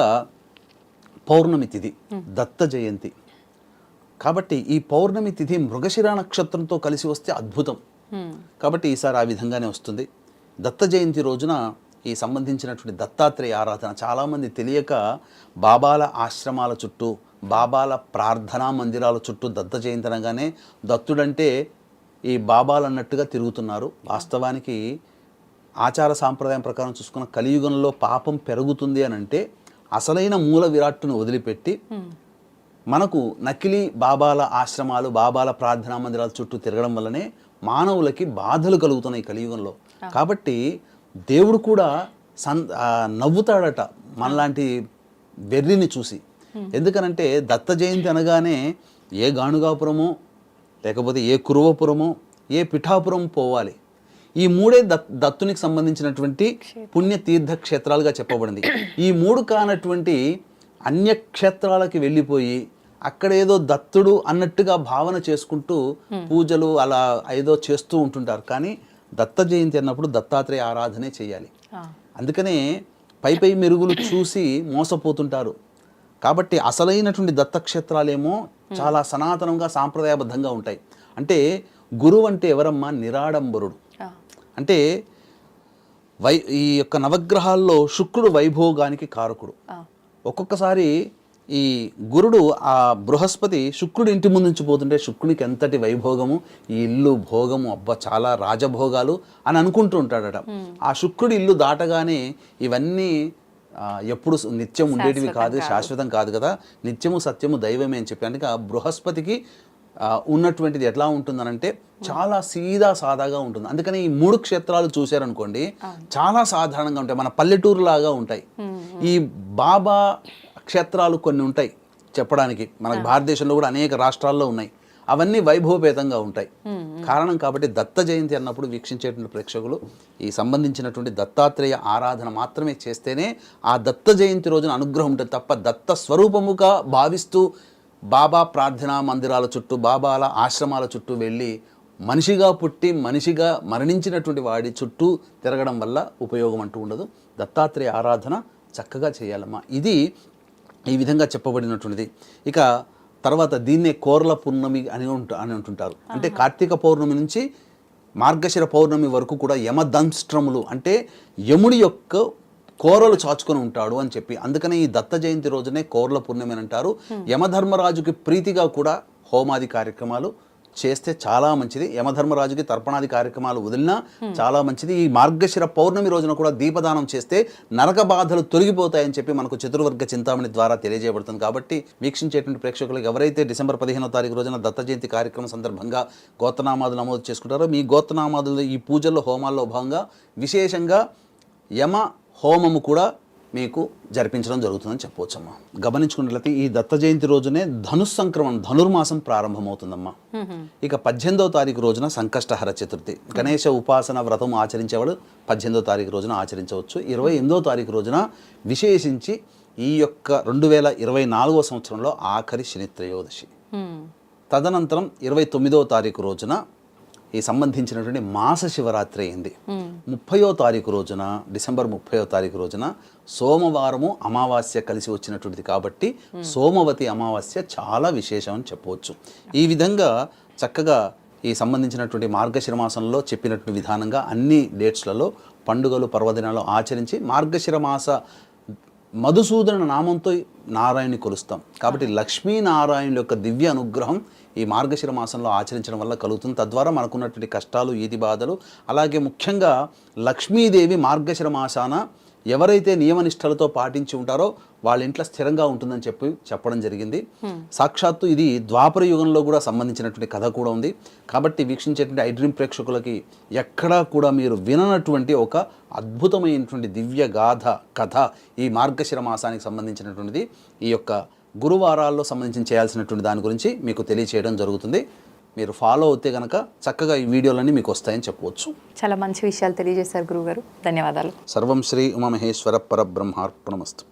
పౌర్ణమి తిథి, దత్త జయంతి. కాబట్టి ఈ పౌర్ణమి తిథి మృగశిర నక్షత్రంతో కలిసి వస్తే అద్భుతం. కాబట్టి ఈసారి ఆ విధంగానే వస్తుంది. దత్త జయంతి రోజున ఈ సంబంధించినటువంటి దత్తాత్రేయ ఆరాధన, చాలామంది తెలియక బాబాల ఆశ్రమాల చుట్టూ, బాబాల ప్రార్థనా మందిరాల చుట్టూ దత్త జయంతి అనగానే దత్తుడంటే ఈ బాబాలు అన్నట్టుగా తిరుగుతున్నారు. వాస్తవానికి ఆచార సాంప్రదాయం ప్రకారం చూసుకున్న కలియుగంలో పాపం పెరుగుతుంది అని అంటే అసలైన మూల విరాట్టును వదిలిపెట్టి మనకు నకిలీ బాబాల ఆశ్రమాలు, బాబాల ప్రార్థనా మందిరాల చుట్టూ తిరగడం వల్లనే మానవులకి బాధలు కలుగుతున్నాయి కలియుగంలో. కాబట్టి దేవుడు కూడా నవ్వుతాడట మనలాంటి వెర్రిని చూసి. ఎందుకనంటే దత్త జయంతి అనగానే ఏ గాణుగాపురమో లేకపోతే ఏ కురువపురమో ఏ పిఠాపురం పోవాలి. ఈ మూడే దత్తునికి సంబంధించినటువంటి పుణ్య తీర్థ క్షేత్రాలుగా చెప్పబడింది. ఈ 3 కానటువంటి అన్య క్షేత్రాలకి వెళ్ళిపోయి అక్కడేదో దత్తుడు అన్నట్టుగా భావన చేసుకుంటూ పూజలు అలా ఏదో చేస్తూ ఉంటుంటారు. కానీ దత్త జయంతి అన్నప్పుడు దత్తాత్రేయ ఆరాధనే చేయాలి. అందుకనే పై మెరుగులు చూసి మోసపోతుంటారు. కాబట్టి అసలైనటువంటి దత్తక్షేత్రాలేమో చాలా సనాతనంగా సాంప్రదాయబద్ధంగా ఉంటాయి. అంటే గురువు అంటే ఎవరమ్మా? నిరాడంబరుడు. అంటే ఈ యొక్క నవగ్రహాల్లో శుక్రుడు వైభోగానికి కారకుడు. ఒక్కొక్కసారి ఈ గురుడు, ఆ బృహస్పతి శుక్రుడు ఇంటి ముందు నుంచి పోతుంటే శుక్రునికి ఎంతటి వైభోగము, ఈ ఇల్లు భోగము, అబ్బా చాలా రాజభోగాలు అని అనుకుంటూ ఉంటాడట. ఆ శుక్రుడి ఇల్లు దాటగానే ఇవన్నీ ఎప్పుడు నిత్యం ఉండేటివి కాదు, శాశ్వతం కాదు కదా, నిత్యము సత్యము దైవమే అని చెప్పి. అందుకే ఆ బృహస్పతికి ఉన్నటువంటిది ఎట్లా ఉంటుందనంటే చాలా సీదా సాదాగా ఉంటుంది. అందుకని ఈ 3 క్షేత్రాలు చూశారనుకోండి చాలా సాధారణంగా ఉంటాయి, మన పల్లెటూరు లాగా ఉంటాయి. ఈ బాబా క్షేత్రాలు కొన్ని ఉంటాయి చెప్పడానికి, మనకు భారతదేశంలో కూడా అనేక రాష్ట్రాల్లో ఉన్నాయి, అవన్నీ వైభవపేతంగా ఉంటాయి. కారణం కాబట్టి దత్త జయంతి అన్నప్పుడు వీక్షించేటువంటి ప్రేక్షకులు ఈ సంబంధించినటువంటి దత్తాత్రేయ ఆరాధన మాత్రమే చేస్తేనే ఆ దత్త జయంతి రోజున అనుగ్రహం ఉంటుంది తప్ప దత్త స్వరూపముగా భావిస్తూ బాబా ప్రార్థనా మందిరాల చుట్టూ, బాబాల ఆశ్రమాల చుట్టూ వెళ్ళి మనిషిగా పుట్టి మనిషిగా మరణించినటువంటి వాడి చుట్టూ తిరగడం వల్ల ఉపయోగం అంటూ ఉండదు. దత్తాత్రేయ ఆరాధన చక్కగా చేయాలమ్మా. ఇది ఈ విధంగా చెప్పబడినటువంటిది. ఇక తర్వాత దీన్నే కోర్ల పూర్ణమి అని అంటుంటారు. అంటే కార్తీక పౌర్ణమి నుంచి మార్గశిర పౌర్ణమి వరకు కూడా యమదంష్ట్రములు అంటే యముడి యొక్క కోరలు చాచుకొని ఉంటాడు అని చెప్పి, అందుకనే ఈ దత్త జయంతి రోజునే కోర్ల పూర్ణమి అని అంటారు. యమధర్మరాజుకి ప్రీతిగా కూడా హోమాది కార్యక్రమాలు చేస్తే చాలా మంచిది. యమధర్మరాజుకి తర్పణాది కార్యక్రమాలు వదిలినా చాలా మంచిది. ఈ మార్గశిర పౌర్ణమి రోజున కూడా దీపదానం చేస్తే నరక బాధలు తొలగిపోతాయని చెప్పి మనకు చతుర్వర్గ చింతామణి ద్వారా తెలియజేయబడుతుంది. కాబట్టి వీక్షించేటువంటి ప్రేక్షకులకు ఎవరైతే డిసెంబర్ 15వ తారీఖు రోజున దత్త జయంతి కార్యక్రమం సందర్భంగా గోత్రనామాదులు నమోదు చేసుకుంటారో, మీ గోత్రనామాదులు ఈ పూజల్లో హోమాల్లో భాగంగా విశేషంగా యమ హోమము కూడా మీకు జరిపించడం జరుగుతుందని చెప్పవచ్చమ్మా. గమనించుకున్నట్లయితే ఈ దత్త జయంతి రోజునే ధనుర్మాసం ప్రారంభమవుతుందమ్మా. ఇక 18వ తారీఖు రోజున సంకష్టహర చతుర్థి, గణేశ ఉపాసన వ్రతం ఆచరించేవాడు 18వ తారీఖు రోజున ఆచరించవచ్చు. 28వ తారీఖు రోజున విశేషించి ఈ యొక్క 2024వ సంవత్సరంలో ఆఖరి శని త్రయోదశి. తదనంతరం 29వ తారీఖు రోజున ఈ సంబంధించినటువంటి మాస శివరాత్రి అయింది. 30వ తారీఖు రోజున, డిసెంబర్ 30వ తారీఖు రోజున సోమవారము అమావాస్య కలిసి వచ్చినటువంటిది కాబట్టి సోమవతి అమావాస్య చాలా విశేషం అని చెప్పవచ్చు. ఈ విధంగా చక్కగా ఈ సంబంధించినటువంటి మార్గశిర మాసంలో చెప్పినటువంటి విధానంగా అన్ని డేట్స్లలో పండుగలు పర్వదినాలు ఆచరించి మార్గశిర మాస మధుసూదన నామంతో నారాయణని కొలుస్తాం. కాబట్టి లక్ష్మీనారాయణుల యొక్క దివ్య అనుగ్రహం ఈ మార్గశిర మాసంలో ఆచరించడం వల్ల కలుగుతుంది. తద్వారా మనకున్నటువంటి కష్టాలు, ఈతి బాధలు, అలాగే ముఖ్యంగా లక్ష్మీదేవి మార్గశిర మాసాన ఎవరైతే నియమనిష్టలతో పాటించి ఉంటారో వాళ్ళ ఇంట్లో స్థిరంగా ఉంటుందని చెప్పడం జరిగింది. సాక్షాత్తు ఇది ద్వాపర యుగంలో కూడా సంబంధించినటువంటి కథ కూడా ఉంది. కాబట్టి వీక్షించేటువంటి ఐడ్రీమ్ ప్రేక్షకులకి ఎక్కడా కూడా మీరు విననటువంటి ఒక అద్భుతమైనటువంటి దివ్య గాథ కథ ఈ మార్గశిర మాసానికి సంబంధించినటువంటిది. ఈ యొక్క గురువారాల్లో సంబంధించి చేయాల్సినటువంటి దాని గురించి మీకు తెలియచేయడం జరుగుతుంది. మీరు ఫాలో అవుతే కనుక చక్కగా ఈ వీడియోలన్నీ మీకు వస్తాయని చెప్పవచ్చు. చాలా మంచి విషయాలు తెలియజేశారు గురుగారు, ధన్యవాదాలు. సర్వం శ్రీ ఉమామహేశ్వర పరబ్రహ్మార్పణమస్తు.